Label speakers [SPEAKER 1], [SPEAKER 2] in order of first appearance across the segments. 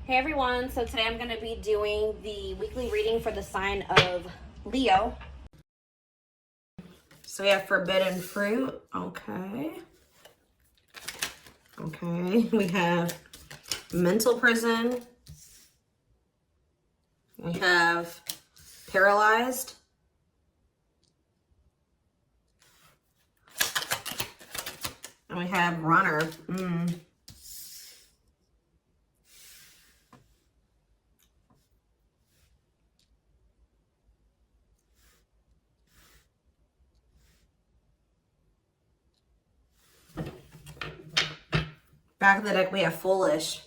[SPEAKER 1] Hey everyone, so today I'm going to be doing the weekly reading for the sign of Leo. So we have forbidden fruit. Okay. We have mental prison. We have paralyzed. And we have runner. Back of the deck, we have foolish.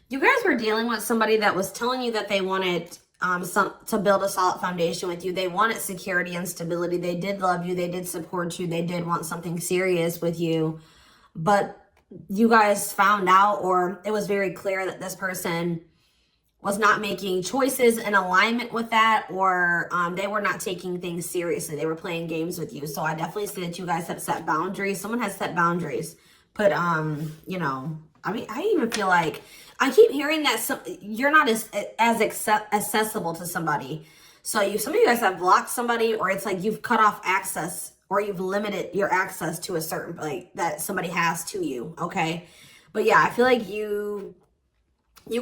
[SPEAKER 1] You guys were dealing with somebody that was telling you that they wanted to build a solid foundation with you. They wanted security and stability. They did love you. They did support you. They did want something serious with you. But you guys found out, or it was very clear that this person was not making choices in alignment with that, or they were not taking things seriously. They were playing games with you. So I definitely see that you guys have set boundaries. Someone has set boundaries. But, you know, I mean, I even feel like I keep hearing that you're not as accessible to somebody. So some of you guys have blocked somebody, or it's like you've cut off access, or you've limited your access to a certain, like, that somebody has to you, okay? But yeah, I feel like you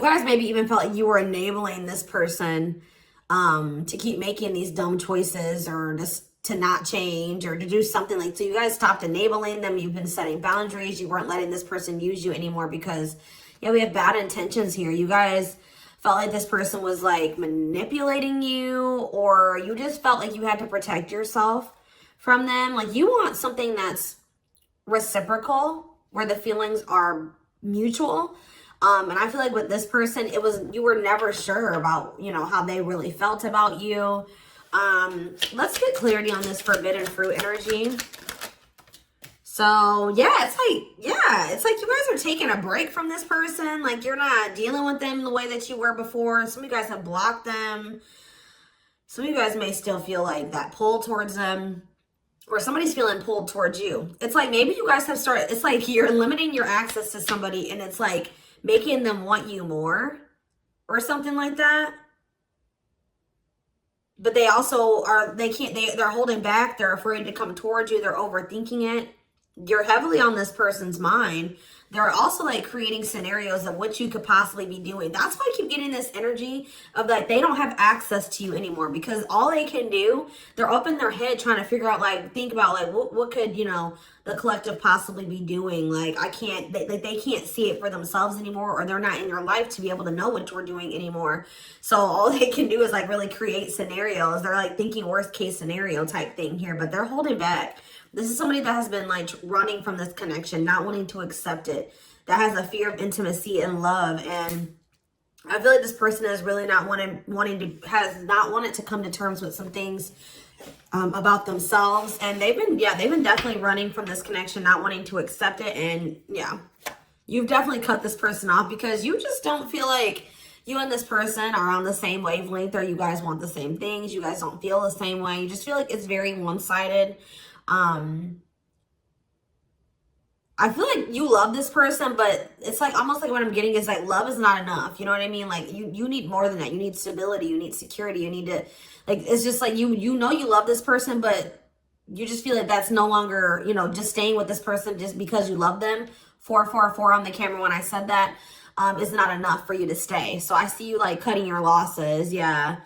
[SPEAKER 1] guys maybe even felt like you were enabling this person to keep making these dumb choices, or just to not change, or to do something like, so you guys stopped enabling them. You've been setting boundaries. You weren't letting this person use you anymore because, yeah, we have bad intentions here. You guys felt like this person was like manipulating you, or you just felt like you had to protect yourself from them. Like you want something that's reciprocal, where the feelings are mutual. And I feel like with this person, you were never sure about, you know, how they really felt about you. Let's get clarity on this forbidden fruit energy. So yeah, it's like you guys are taking a break from this person. Like you're not dealing with them the way that you were before. Some of you guys have blocked them. Some of you guys may still feel like that pull towards them, or somebody's feeling pulled towards you. It's like maybe you guys have started, it's like you're limiting your access to somebody, and it's like making them want you more or something like that. But they also are, they're holding back. They're afraid to come towards you. They're overthinking it. You're heavily on this person's mind. They're also like creating scenarios of what you could possibly be doing. That's why I keep getting this energy of like they don't have access to you anymore, because all they can do, they're up in their head trying to figure out, like, think about like what could, you know, the collective possibly be doing. Like they can't see it for themselves anymore, or they're not in your life to be able to know what you're doing anymore. So all they can do is like really create scenarios. They're like thinking worst case scenario type thing here, but they're holding back. This is somebody that has been like running from this connection, not wanting to accept it, that has a fear of intimacy and love. And I feel like this person is really not has not wanted to come to terms with some things about themselves. And they've been definitely running from this connection, not wanting to accept it. And yeah, you've definitely cut this person off because you just don't feel like you and this person are on the same wavelength, or you guys want the same things. You guys don't feel the same way. You just feel like it's very one-sided. I feel like you love this person, but it's like almost like what I'm getting is like love is not enough. You know what I mean? Like you need more than that. You need stability. You need security. You need to, like, it's just like you know you love this person, but you just feel like that's no longer, you know, just staying with this person just because you love them. 444 on the camera when I said that is not enough for you to stay. So I see you like cutting your losses. Yeah.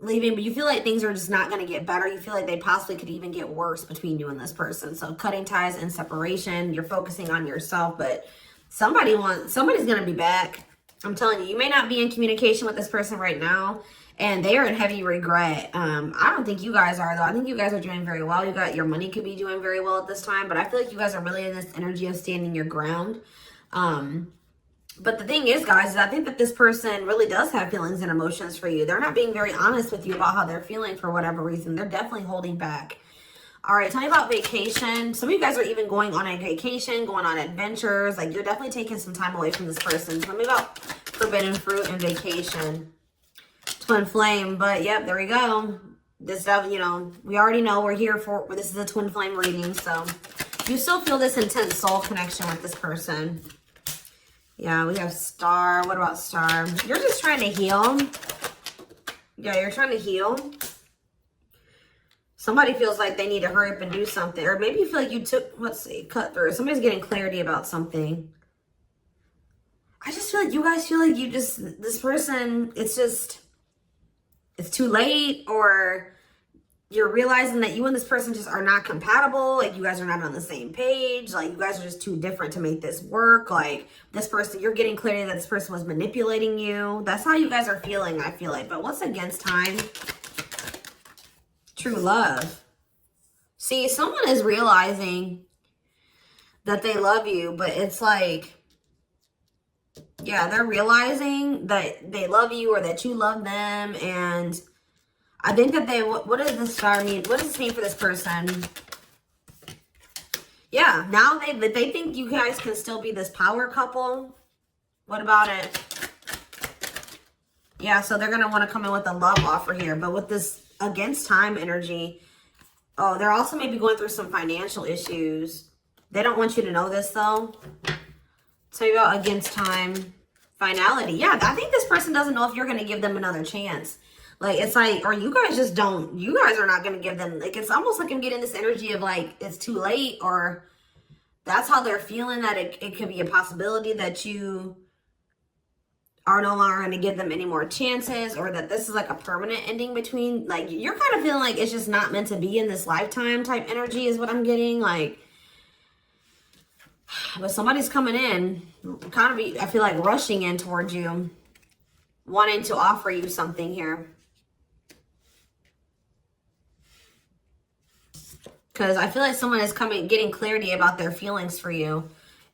[SPEAKER 1] Leaving, but you feel like things are just not going to get better. You feel like they possibly could even get worse between you and this person. So cutting ties and separation. You're focusing on yourself, but somebody's going to be back. I'm telling you, you may not be in communication with this person right now, and they are in heavy regret. I don't think you guys are, though. I think you guys are doing very well. Your money could be doing very well at this time, but I feel like you guys are really in this energy of standing your ground. But the thing is, guys, is I think that this person really does have feelings and emotions for you. They're not being very honest with you about how they're feeling for whatever reason. They're definitely holding back. All right, tell me about vacation. Some of you guys are even going on a vacation, going on adventures. Like, you're definitely taking some time away from this person. Tell me about forbidden fruit and vacation. Twin flame, but yep, there we go. This stuff, you know, we already know we're here for, this is a twin flame reading, so you still feel this intense soul connection with this person. Yeah, we have Star. What about Star? You're just trying to heal. Yeah, you're trying to heal. Somebody feels like they need to hurry up and do something. Or maybe you feel like you took, let's see, cut through. Somebody's getting clarity about something. I just feel like you guys feel like you just, this person, it's just, it's too late, or you're realizing that you and this person just are not compatible. Like, you guys are not on the same page. Like, you guys are just too different to make this work. Like, this person, you're getting clarity that this person was manipulating you. That's how you guys are feeling, I feel like. But what's against time? True love. See, someone is realizing that they love you, but it's like, yeah, they're realizing that they love you or that you love them. And I think that they, what does this star mean? What does this mean for this person? Yeah, now they think you guys can still be this power couple. What about it? Yeah, so they're going to want to come in with a love offer here. But with this against time energy, oh, they're also maybe going through some financial issues. They don't want you to know this, though. Tell you about against time, finality. Yeah, I think this person doesn't know if you're going to give them another chance. Like, it's like, or you guys just don't, you guys are not going to give them, like, it's almost like I'm getting this energy of like, it's too late, or that's how they're feeling, that it could be a possibility that you are no longer going to give them any more chances, or that this is like a permanent ending between, like, you're kind of feeling like it's just not meant to be in this lifetime type energy is what I'm getting. Like, but somebody's coming in, kind of, I feel like rushing in towards you, wanting to offer you something here. Because I feel like someone is getting clarity about their feelings for you.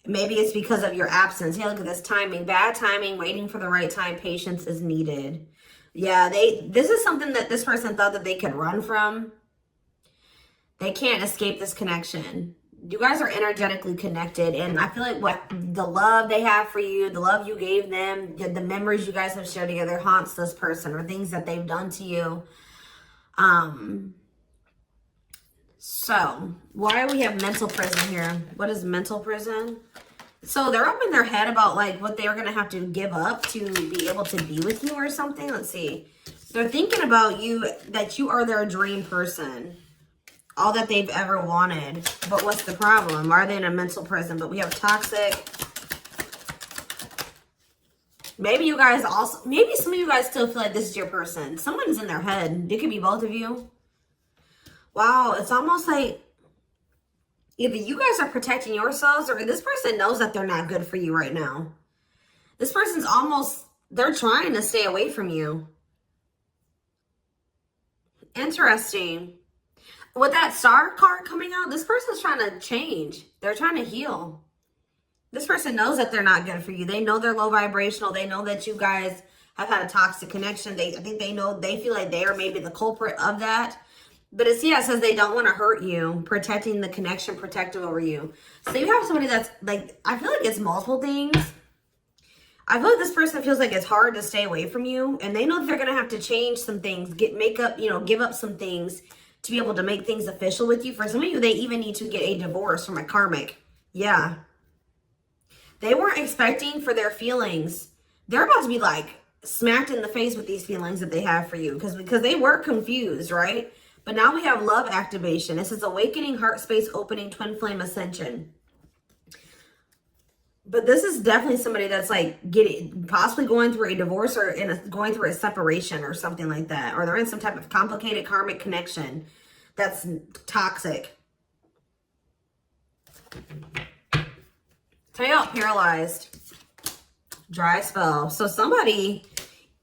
[SPEAKER 1] Maybe it's because of your absence. Yeah, look at this timing. Bad timing, waiting for the right time. Patience is needed. Yeah, this is something that this person thought that they could run from. They can't escape this connection. You guys are energetically connected. And I feel like what the love they have for you, the love you gave them, the memories you guys have shared together haunts this person, or things that they've done to you. So, why do we have mental prison here? What is mental prison? So, they're up in their head about, like, what they're going to have to give up to be able to be with you or something. Let's see. They're thinking about you, that you are their dream person. All that they've ever wanted. But what's the problem? Why are they in a mental prison? But we have toxic. Maybe you guys also, maybe some of you guys still feel like this is your person. Someone's in their head. It could be both of you. Wow, it's almost like either you guys are protecting yourselves, or this person knows that they're not good for you right now. This person's almost, they're trying to stay away from you. Interesting. With that star card coming out, this person's trying to change. They're trying to heal. This person knows that they're not good for you. They know they're low vibrational. They know that you guys have had a toxic connection. I think they know, they feel like they are maybe the culprit of that. But it's, yeah, it says they don't want to hurt you, protecting the connection, protective over you. So you have somebody that's like, I feel like it's multiple things. I feel like this person feels like it's hard to stay away from you, and they know that they're going to have to change some things, give up some things to be able to make things official with you. For some of you, they even need to get a divorce from a karmic. Yeah. They weren't expecting for their feelings. They're about to be like smacked in the face with these feelings that they have for you, because they were confused, right? But now we have love activation. This is awakening, heart space opening, twin flame ascension. But this is definitely somebody that's like possibly going through a divorce, or going through a separation or something like that. Or they're in some type of complicated karmic connection that's toxic. Tell you how paralyzed. Dry spell. So somebody,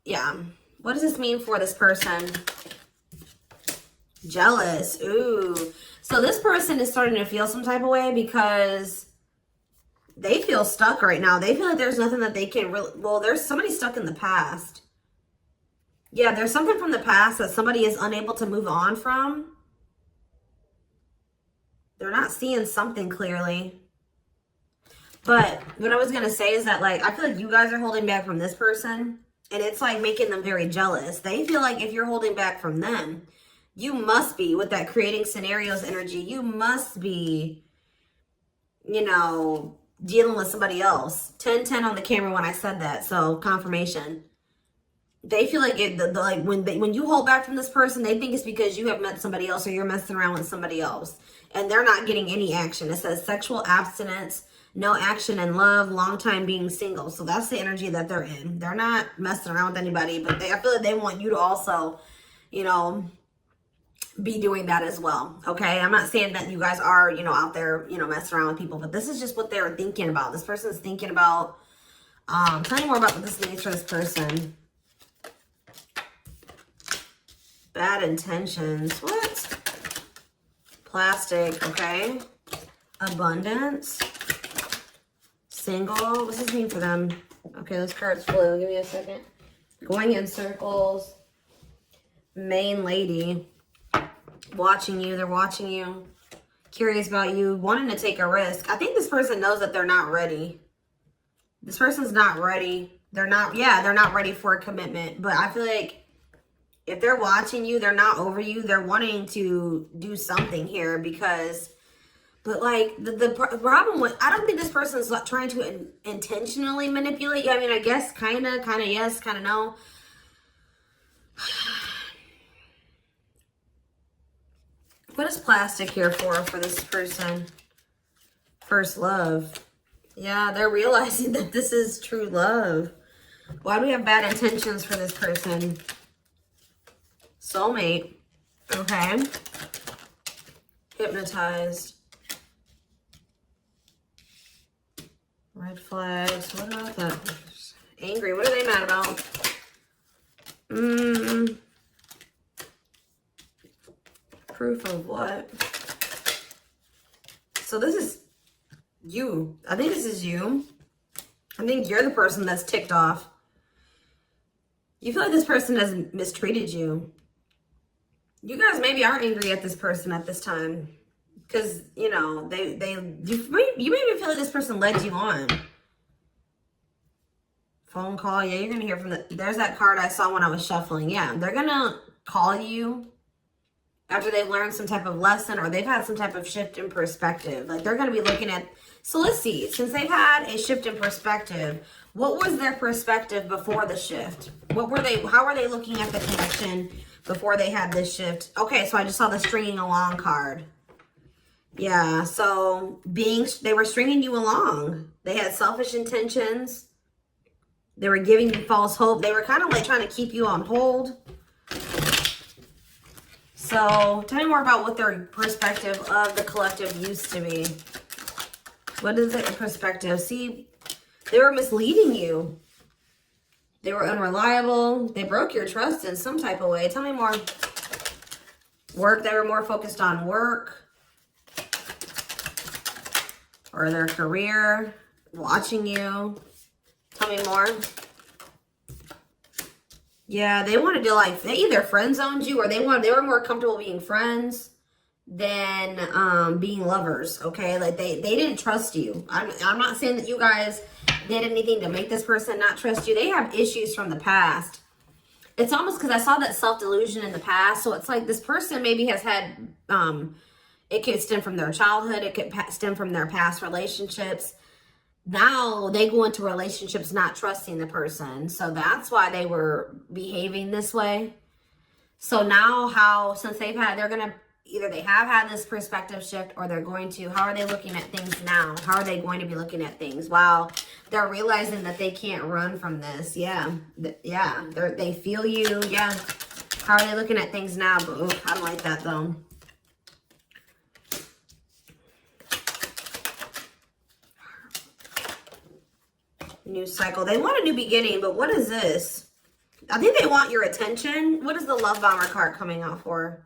[SPEAKER 1] yeah. What does this mean for this person? Jealous. Ooh. So this person is starting to feel some type of way because they feel stuck right now. They feel like there's nothing that they can really, well, there's somebody stuck in the past. Yeah, there's something from the past that somebody is unable to move on from. They're not seeing something clearly. But what I was going to say is that, like, I feel like you guys are holding back from this person, and it's like making them very jealous. They feel like if you're holding back from them, You must be, with that creating scenarios energy, you must be, you know, dealing with somebody else. 10-10 on the camera when I said that, so confirmation. They feel like like when you hold back from this person, they think it's because you have met somebody else or you're messing around with somebody else. And they're not getting any action. It says sexual abstinence, no action in love, long time being single. So that's the energy that they're in. They're not messing around with anybody, but I feel like they want you to also, you know, be doing that as well. Okay, I'm not saying that you guys are, you know, out there, you know, messing around with people, but this is just what they're thinking about. This person's thinking about. Tell me more about what this means for this person. Bad intentions. What? Plastic. Okay. Abundance. Single. What's this mean for them? Okay, this card's blue. Give me a second. Going in circles. Main lady. Watching you. They're watching you. Curious about you. Wanting to take a risk. I think this person knows that they're not ready. This person's not ready. They're not, yeah, they're not ready for a commitment. But I feel like if they're watching you, they're not over you. They're wanting to do something here because, but like the problem with, I don't think this person's like trying to intentionally manipulate you. I mean, I guess kind of yes, kind of no. What is plastic here for this person? First love. Yeah, they're realizing that this is true love. Why do we have bad intentions for this person? Soulmate. Okay. Hypnotized. Red flags. What about that? Angry. What are they mad about? Proof of what? So this is you. I think this is you. I think you're the person that's ticked off. You feel like this person has mistreated you. You guys maybe are angry at this person at this time. Because, you know, you maybe feel like this person led you on. Phone call. Yeah, you're going to hear from there's that card I saw when I was shuffling. Yeah, they're going to call you after they've learned some type of lesson or they've had some type of shift in perspective. Like they're going to be looking at, so let's see, since they've had a shift in perspective, what was their perspective before the shift? How were they looking at the connection before they had this shift? Okay, so I just saw the stringing along card. Yeah, so they were stringing you along. They had selfish intentions. They were giving you false hope. They were kind of like trying to keep you on hold. So tell me more about what their perspective of the collective used to be. What is their perspective? See, they were misleading you. They were unreliable. They broke your trust in some type of way. Tell me more. Work. They were more focused on work or their career. Watching you. Tell me more. Yeah, they wanted to like, they either friend zoned you or they were more comfortable being friends than being lovers, okay? Like they didn't trust you. I'm not saying that you guys did anything to make this person not trust you. They have issues from the past. It's almost because I saw that self-delusion in the past. So it's like this person maybe has had, it could stem from their childhood. It could stem from their past relationships. Now they go into relationships not trusting the person. So that's why they were behaving this way. So now since they're going to, either they have had this perspective shift or they're going to, how are they looking at things now? How are they going to be looking at things? Wow. They're realizing that they can't run from this. Yeah. Yeah. They feel you. Yeah. How are they looking at things now? But I don't like that though. New cycle. They want a new beginning, but what is this? I think they want your attention. What is the love bomber card coming out for?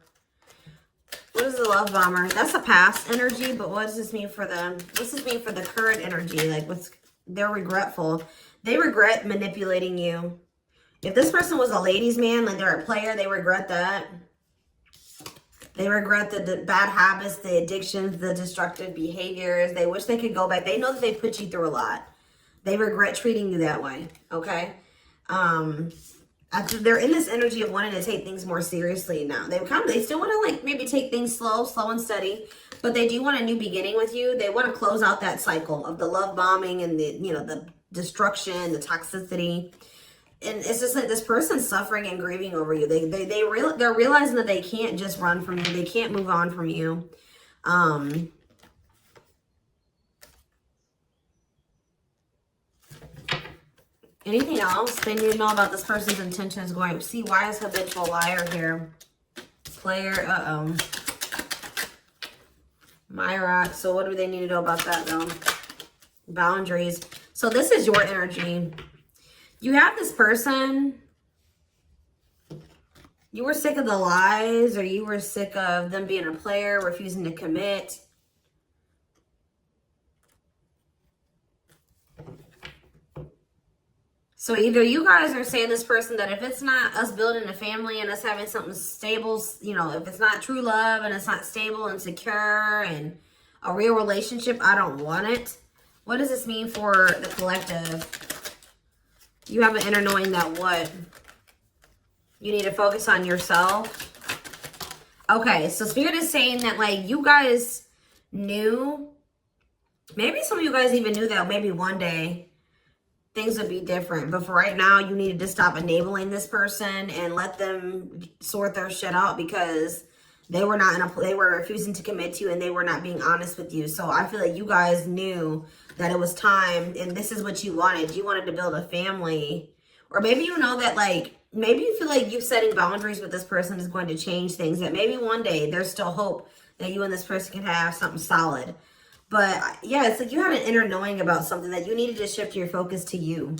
[SPEAKER 1] What is the love bomber? That's a past energy, but what does this mean for them? What does this mean for the current energy? Like they're regretful. They regret manipulating you. If this person was a ladies' man, like they're a player, they regret that. They regret the bad habits, the addictions, the destructive behaviors. They wish they could go back. They know that they put you through a lot. They regret treating you that way, okay? I After they're in this energy of wanting to take things more seriously now. They still want to like maybe take things slow and steady, but they do want a new beginning with you. They want to close out that cycle of the love bombing and the, you know, the destruction, the toxicity. And it's just like this person's suffering and grieving over you. They're realizing that they can't just run from you. They can't move on from you. Anything else they need to know about this person's intentions going? See, why is habitual liar here? Player, Myra. So what do they need to know about that though? Boundaries. So this is your energy. You have this person. You were sick of the lies, or you were sick of them being a player, refusing to commit. So either you guys are saying this person that if it's not us building a family and us having something stable, you know, if it's not true love and it's not stable and secure and a real relationship, I don't want it. What does this mean for the collective? You have an inner knowing that what? You need to focus on yourself. Okay, so Spirit is saying that like you guys knew, maybe some of you guys even knew that maybe one day things would be different. But for right now, you needed to stop enabling this person and let them sort their shit out because they were not they were refusing to commit to you and they were not being honest with you. So I feel like you guys knew that it was time and this is what you wanted. You wanted to build a family. Or maybe you know that like, maybe you feel like you setting boundaries with this person is going to change things. That maybe one day there's still hope that you and this person can have something solid. But yeah, it's like you had an inner knowing about something that you needed to shift your focus to you.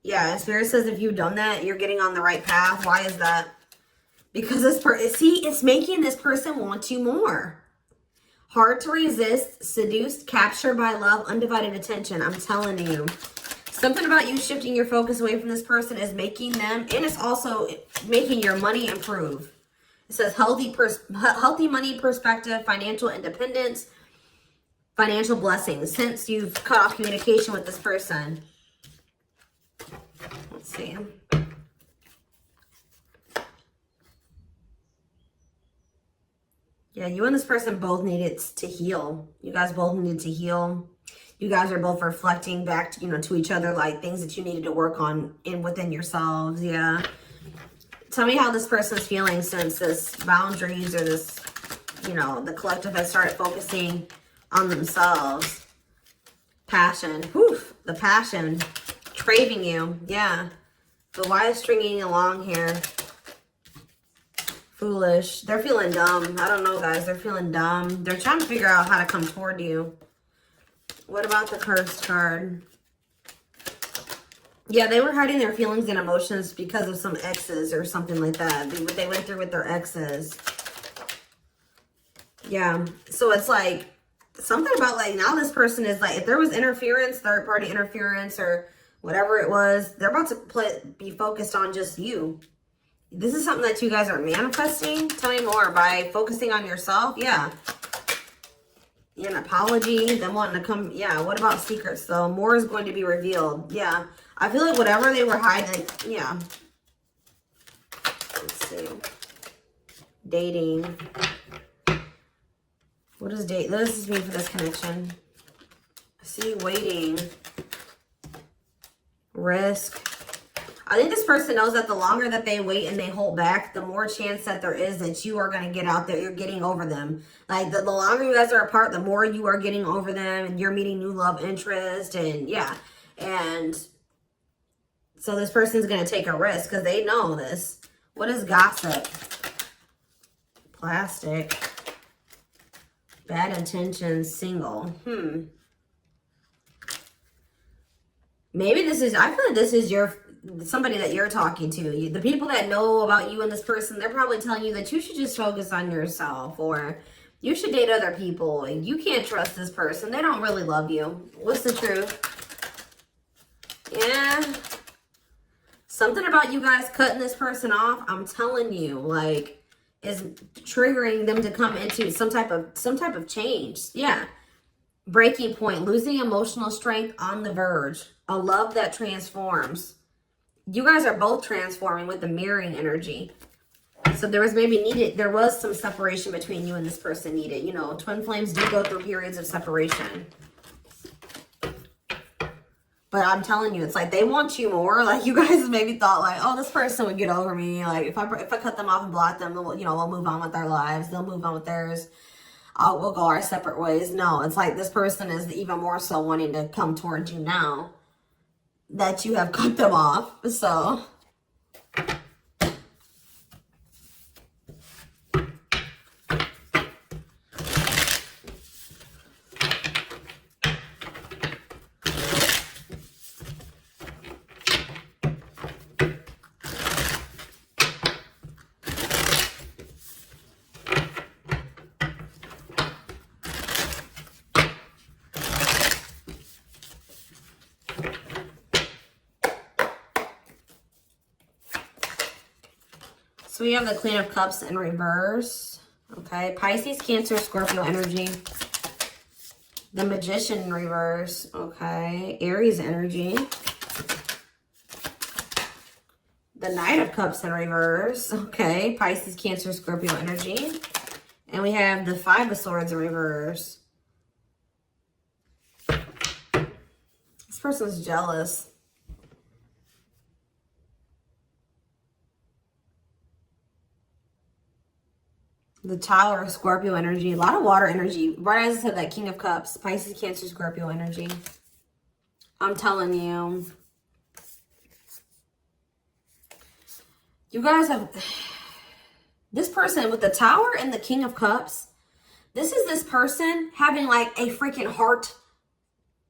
[SPEAKER 1] Yeah, Spirit says if you've done that, you're getting on the right path. Why is that? Because this person, see, it's making this person want you more. Hard to resist, seduced, captured by love, undivided attention. I'm telling you. Something about you shifting your focus away from this person is making them, and it's also making your money improve. It says healthy money perspective, financial independence, financial blessings since you've cut off communication with this person. Let's see. Yeah, you and this person both needed to heal. You guys both needed to heal. You guys are both reflecting back to, you know, to each other, like things that you needed to work on within yourselves. Yeah. Tell me how this person's feeling since this boundaries or this, you know, the collective has started focusing on themselves. Passion. Whew, the passion. Craving you. Yeah. But why is stringing along here? Foolish. They're feeling dumb. I don't know, guys. They're feeling dumb. They're trying to figure out how to come toward you. What about the cursed card? Yeah, they were hiding their feelings and emotions because of some exes or something like that. They went through with their exes. Yeah. So it's like something about like now this person is like, if there was interference, third party interference or whatever it was, they're about to be focused on just you. This is something that you guys are manifesting. Tell me more. By focusing on yourself. Yeah. An apology, them wanting to come. Yeah, what about secrets though? More is going to be revealed. Yeah, I feel like whatever they were hiding, yeah. Let's see. Dating. What does date? What does this mean for this connection? I see waiting. Risk. I think this person knows that the longer that they wait and they hold back, the more chance that there is that you are going to get out there. You're getting over them. Like the longer you guys are apart, the more you are getting over them and you're meeting new love interest. And yeah. And so this person's going to take a risk because they know this. What is gossip? Plastic. Bad intentions. Single. Maybe this is, I feel like this is somebody that you're talking to. The people that know about you and this person, they're probably telling you that you should just focus on yourself or you should date other people. You can't trust this person. They don't really love you. What's the truth? Yeah. Something about you guys cutting this person off, I'm telling you, like, is triggering them to come into some type of change. Yeah. Breaking point, losing emotional strength on the verge, a love that transforms. You guys are both transforming with the mirroring energy. So there was there was some separation between you and this person needed. You know, twin flames do go through periods of separation. But I'm telling you, it's like they want you more. Like you guys maybe thought like, oh, this person would get over me. Like if I cut them off and block them, you know, we'll move on with our lives. They'll move on with theirs. We'll go our separate ways. No, it's like this person is even more so wanting to come towards you now that you have cut them off. So So we have the Queen of Cups in reverse. Okay. Pisces, Cancer, Scorpio energy. The Magician in reverse. Okay. Aries energy. The Knight of Cups in reverse. Okay. Pisces, Cancer, Scorpio energy. And we have the Five of Swords in reverse. This person's jealous. The Tower of Scorpio energy. A lot of water energy. Right as I said, that King of Cups. Pisces, Cancer, Scorpio energy. I'm telling you. You guys have... This person with the Tower and the King of Cups. This is this person having like a freaking heart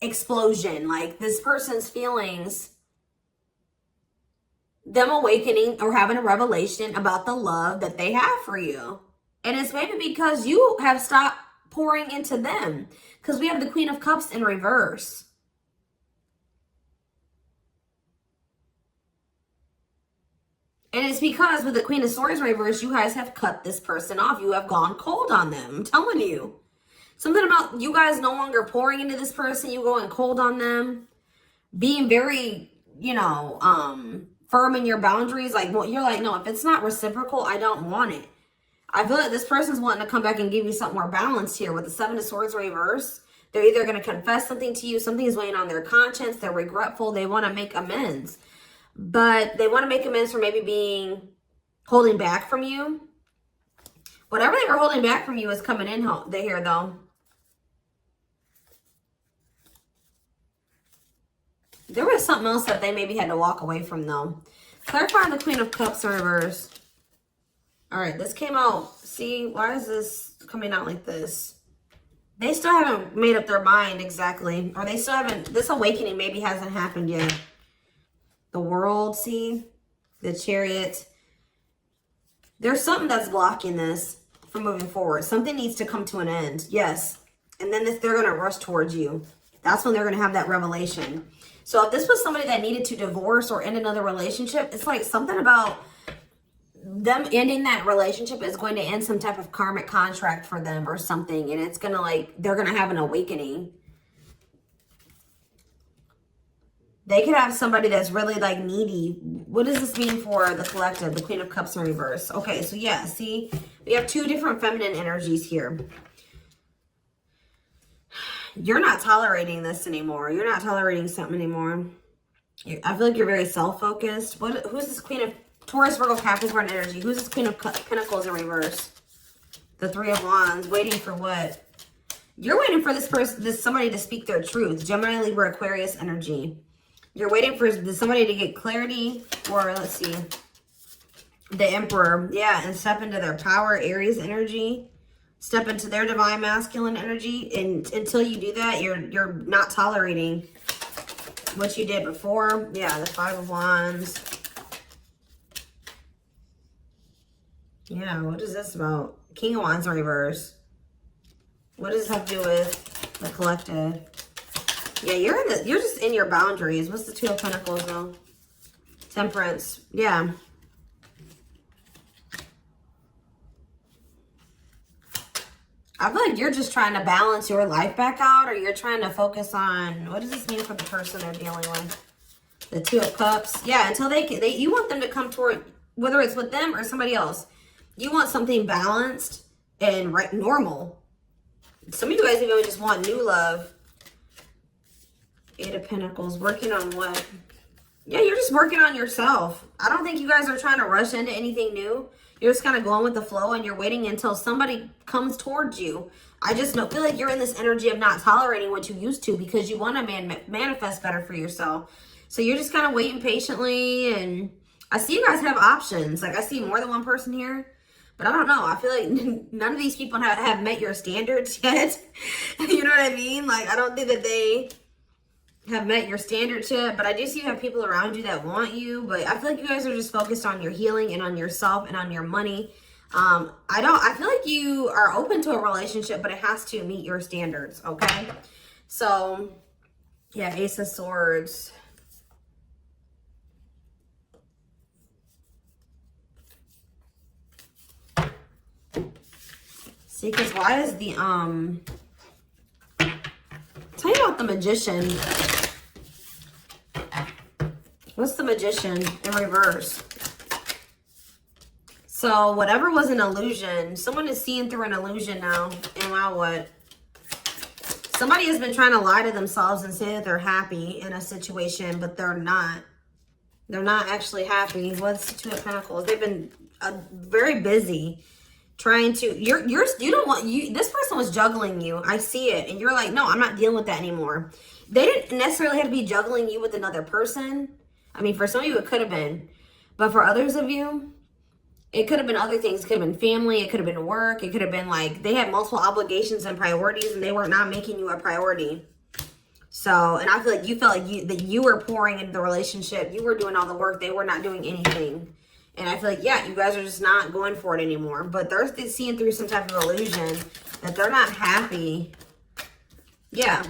[SPEAKER 1] explosion. Like this person's feelings. Them awakening or having a revelation about the love that they have for you. And it's maybe because you have stopped pouring into them. Because we have the Queen of Cups in reverse. And it's because with the Queen of Swords in reverse, you guys have cut this person off. You have gone cold on them. I'm telling you. Something about you guys no longer pouring into this person. You going cold on them. Being very, you know, firm in your boundaries. Like, well, you're like, no, if it's not reciprocal, I don't want it. I feel like this person's wanting to come back and give you something more balanced here with the Seven of Swords reverse. They're either going to confess something to you, something is weighing on their conscience, they're regretful, they want to make amends. But they want to make amends for maybe holding back from you. Whatever they were holding back from you is coming in here though. There was something else that they maybe had to walk away from though. Clarifying the Queen of Cups in reverse. All right, this came out. See, why is this coming out like this? They still haven't made up their mind exactly. Or they still haven't, this awakening maybe hasn't happened yet. The World, see? The Chariot. There's something that's blocking this from moving forward. Something needs to come to an end. Yes. And then they're going to rush towards you. That's when they're going to have that revelation. So if this was somebody that needed to divorce or end another relationship, it's like something about them ending that relationship is going to end some type of karmic contract for them or something. And it's going to like, they're going to have an awakening. They could have somebody that's really like needy. What does this mean for the collective? The Queen of Cups in reverse. Okay, so yeah, see, we have two different feminine energies here. You're not tolerating this anymore. You're not tolerating something anymore. I feel like you're very self-focused. Who's this Queen of Taurus, Virgo, Capricorn energy? Who's this Queen of Pentacles in reverse? The Three of Wands. Waiting for what? You're waiting for somebody to speak their truth. Gemini, Libra, Aquarius energy. You're waiting for somebody to get clarity, or let's see, the Emperor. Yeah, and step into their power, Aries energy. Step into their divine masculine energy. And until you do that, you're not tolerating what you did before. Yeah, the Five of Wands. Yeah, what is this about? King of Wands in reverse. What does this have to do with the collective? Yeah, you're just in your boundaries. What's the Two of Pentacles though? Temperance. Yeah. I feel like you're just trying to balance your life back out, or you're trying to focus on, what does this mean for the person they're dealing with? The Two of Cups. Yeah, until you want them to come toward, whether it's with them or somebody else. You want something balanced and normal. Some of you guys even just want new love. Eight of Pentacles. Working on what? Yeah, you're just working on yourself. I don't think you guys are trying to rush into anything new. You're just kind of going with the flow and you're waiting until somebody comes towards you. I just feel like you're in this energy of not tolerating what you used to because you want to manifest better for yourself. So you're just kind of waiting patiently. And I see you guys have options. Like I see more than one person here. But I don't know. I feel like none of these people have met your standards yet. You know what I mean? Like I don't think that they have met your standards yet, but I do see you have people around you that want you, but I feel like you guys are just focused on your healing and on yourself and on your money. I feel like you are open to a relationship, but it has to meet your standards, okay? So, yeah, Ace of Swords. See, because why is the, tell me about the Magician. What's the Magician in reverse? So whatever was an illusion, someone is seeing through an illusion now. And now what? Somebody has been trying to lie to themselves and say that they're happy in a situation, but they're not. They're not actually happy. What's the Two of Pentacles? They've been very busy trying to, this person was juggling you. I see it. And you're like, no, I'm not dealing with that anymore. They didn't necessarily have to be juggling you with another person. I mean, for some of you, it could have been. But for others of you, it could have been other things. It could have been family. It could have been work. It could have been like they had multiple obligations and priorities and they were not making you a priority. So, and I feel like you felt like that you were pouring into the relationship. You were doing all the work. They were not doing anything. And I feel like, yeah, you guys are just not going for it anymore. But they're seeing through some type of illusion that they're not happy. Yeah.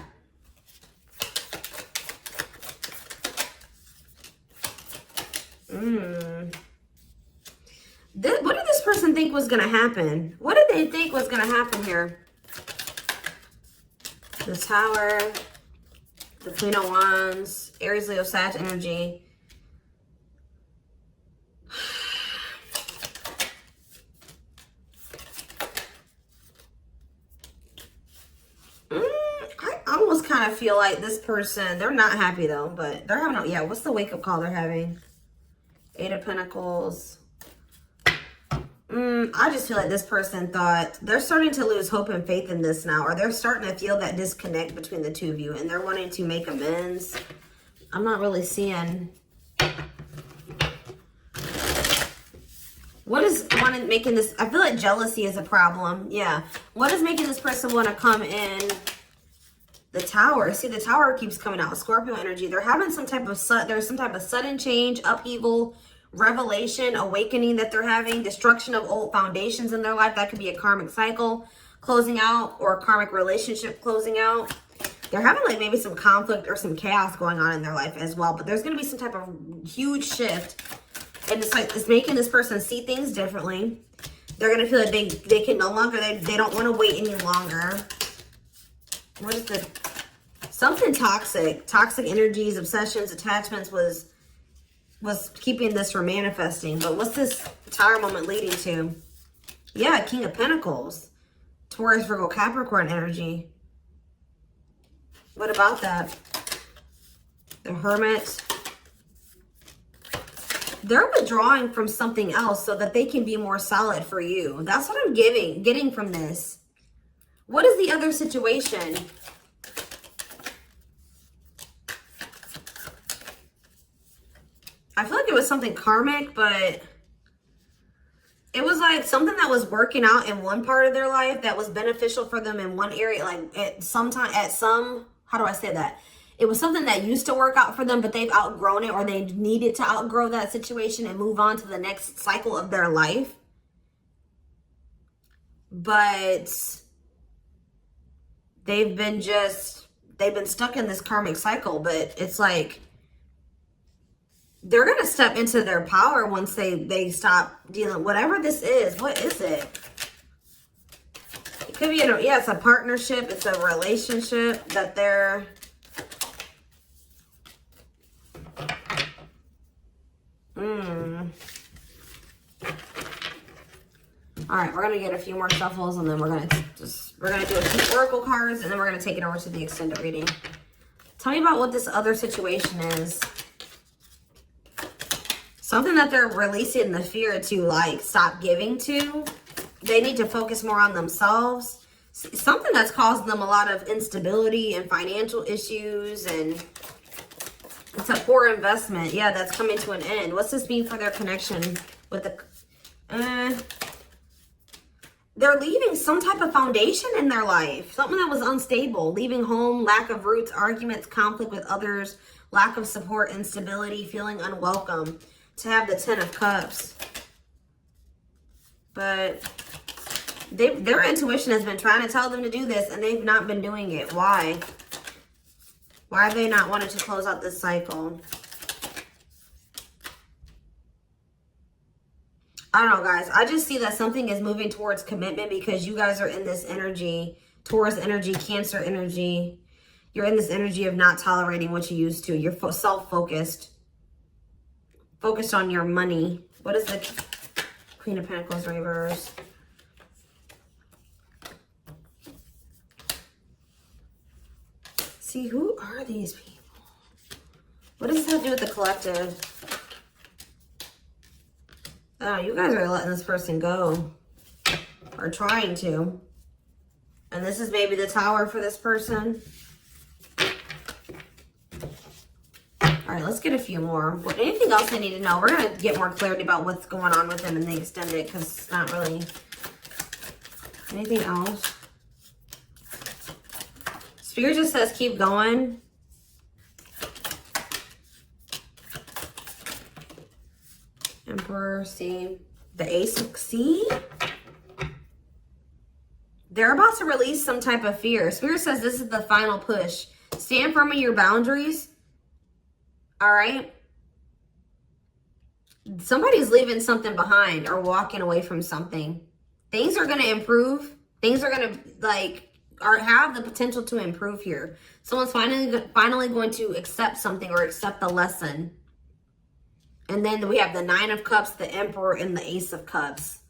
[SPEAKER 1] What did this person think was going to happen? What did they think was going to happen here? The Tower, the Queen of Wands, Aries, Leo, Sag energy. I almost kind of feel like this person, they're not happy though, but they're having, yeah, what's the wake-up call they're having? Eight of Pentacles. I just feel like this person thought they're starting to lose hope and faith in this now, or they're starting to feel that disconnect between the two of you and they're wanting to make amends. I'm not really seeing what is making this. I feel like jealousy is a problem. Yeah. What is making this person want to come in? The Tower. See, the Tower keeps coming out. Scorpio energy. They're having some type of there's some type of sudden change, upheaval, revelation, awakening that they're having, destruction of old foundations in their life. That could be a karmic cycle closing out or a karmic relationship closing out. They're having like maybe some conflict or some chaos going on in their life as well. But there's going to be some type of huge shift. And it's like, it's making this person see things differently. They're going to feel like they can no longer, they don't want to wait any longer. What is the, something toxic energies, obsessions, attachments was keeping this from manifesting. But what's this Tower moment leading to? Yeah, King of Pentacles. Taurus, Virgo, Capricorn energy. What about that? The Hermit. They're withdrawing from something else so that they can be more solid for you. That's what I'm getting from this. What is the other situation? I feel like it was something karmic, but it was like something that was working out in one part of their life that was beneficial for them in one area. Like how do I say that? It was something that used to work out for them, but they've outgrown it, or they needed to outgrow that situation and move on to the next cycle of their life. But they've been stuck in this karmic cycle. But it's like they're going to step into their power once they stop dealing, whatever this is. What is it? It could be, yeah, it's a partnership. It's a relationship that they're, All right, we're gonna get a few more shuffles, and then we're gonna do a few oracle cards, and then we're gonna take it over to the extended reading. Tell me about what this other situation is. Something that they're releasing the fear to, like, stop giving to. They need to focus more on themselves. Something that's causing them a lot of instability and financial issues, and it's a poor investment. Yeah, that's coming to an end. What's this mean for their connection with the... They're leaving some type of foundation in their life. Something that was unstable. Leaving home, lack of roots, arguments, conflict with others, lack of support, instability, feeling unwelcome. To have the 10 of Cups. But their intuition has been trying to tell them to do this, and they've not been doing it. Why? Why have they not wanted to close out this cycle? I don't know, guys. I just see that something is moving towards commitment because you guys are in this energy, Taurus energy, Cancer energy. You're in this energy of not tolerating what you used to. You're self-focused. Focused on your money. What is the Queen of Pentacles reverse? See, who are these people? What does this have to do with the collective? Oh, you guys are letting this person go. Or trying to. And this is maybe the Tower for this person. All right, let's get a few more. Anything else I need to know? We're going to get more clarity about what's going on with them in the extended because it's not really anything else. Spirit just says keep going. Emperor, see? The Ace of... See? They're about to release some type of fear. Spirit says this is the final push. Stand firm in your boundaries. All right. Somebody's leaving something behind or walking away from something. Things are going to improve. Things are going to have the potential to improve here. Someone's finally going to accept something or accept the lesson. And then we have the Nine of Cups, the Emperor, and the Ace of Cups.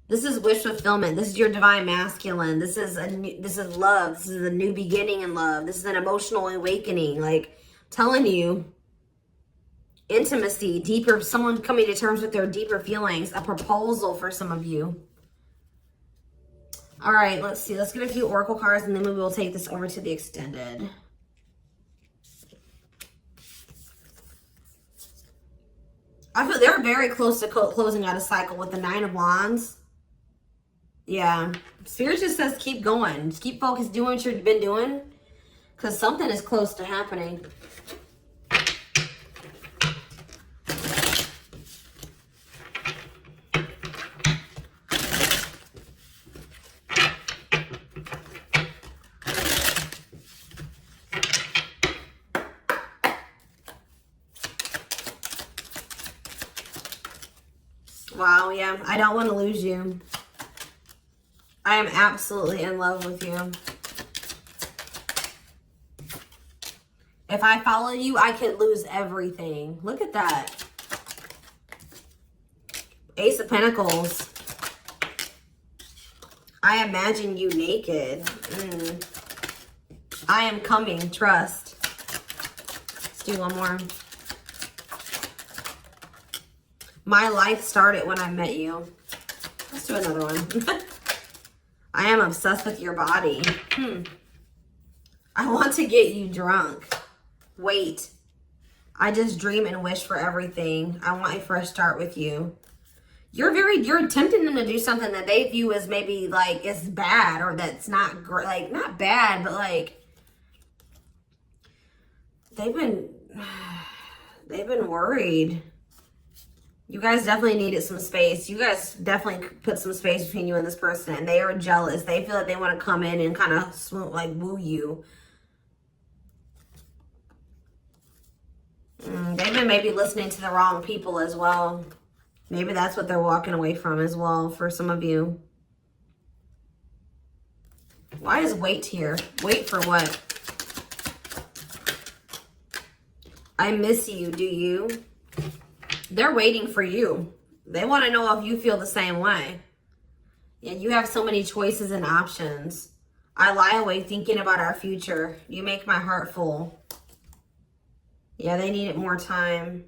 [SPEAKER 1] This is wish fulfillment. This is your divine masculine. This is love. This is a new beginning in love. This is an emotional awakening. Like, telling you, intimacy, deeper, someone coming to terms with their deeper feelings, a proposal for some of you. All right, let's see. Let's get a few oracle cards, and then we will take this over to the extended. I feel they're very close to closing out a cycle with the Nine of Wands. Yeah. Spirit just says keep going. Just keep focused, doing what you've been doing, because something is close to happening. Wow, yeah. I don't want to lose you. I am absolutely in love with you. If I follow you, I could lose everything. Look at that. Ace of Pentacles. I imagine you naked. I am coming. Trust. Let's do one more. My life started when I met you. Let's do another one. I am obsessed with your body. I want to get you drunk. Wait. I just dream and wish for everything. I want a fresh start with you. You're tempting them to do something that they view as maybe like it's bad, or that's not great. Like, not bad, but like they've been worried. You guys definitely needed some space. You guys definitely put some space between you and this person, and they are jealous. They feel like they want to come in and kind of swoon, like woo you. They've been maybe listening to the wrong people as well. Maybe that's what they're walking away from as well for some of you. Why is wait here? Wait for what? I miss you, do you? They're waiting for you. They want to know if you feel the same way. Yeah, you have so many choices and options. I lie awake thinking about our future. You make my heart full. Yeah, they needed more time.